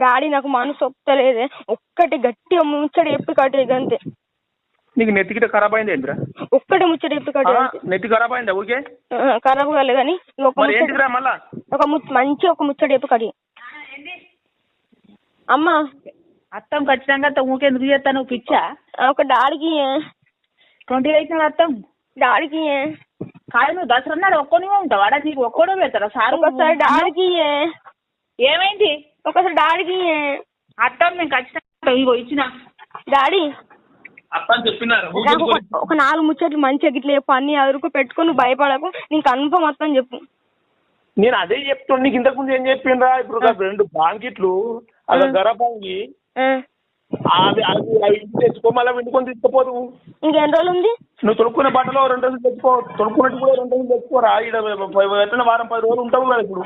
Daddy నాకు మనసు ఒప్పుతలేదే, ఒక్కటి గట్టిగా ముచ్చట చెప్పి కట్టే అంతే. నీకు నెత్తి గిట్ట ఖరాబ్ అయింది ఏంద్రా? ఒక్కటి ముచ్చట చెప్పి కట్టే. నెత్తి ఖరాబ్ అయిందా? ఓకే ఖరాబ్ కాలేదు కానీ మంచి ఒక ముచ్చట చెప్పి కడి. అమ్మా అత్తం ఖచ్చితంగా ఊకెందుకు చేస్తాను పిచ్చా? ఒక డాడీకి 20 అయిన అత్తం డాడీకి కాదు. నువ్వు దసరా నాడు ఒక్కనివే ఉంటావు అడా? నీకు ఒక్కడో పెడతారా సార్? ఒకసారి డాడీకి ఏమైంది? ఒకసారి డాడీకి అత్తం నేను ఖచ్చితంగా ఇగో ఇచ్చిన డాడీ చెప్పినారు. ఒక 4 ముచ్చట్లు మంచిగా గిట్ల చెప్పు, అన్ని అదురుకు పెట్టుకుని నువ్వు భయపడకు, నీకు కన్ఫర్మ్ మొత్తం చెప్పు. నేను అదే చెప్తాను నీకు. ఇంతకు ముందు ఏం చెప్పిండ్రా? ఇప్పుడు 2 బాంకిట్లు అలా గరబాంగి అవి తెచ్చుకో, మళ్ళీ వండుకొని తీసుకుపోదు. ఇంకెన్ని రోజులు ఉంది? నువ్వు తొడుక్కునే బట్టలో 2 రోజులు తెచ్చుకో, తొడుక్కున్నట్టు కూడా 2 రోజులు తెచ్చుకోరా. ఇక్కడ ఎట్లా వారం 10 రోజులు ఉంటావు కదా ఇప్పుడు.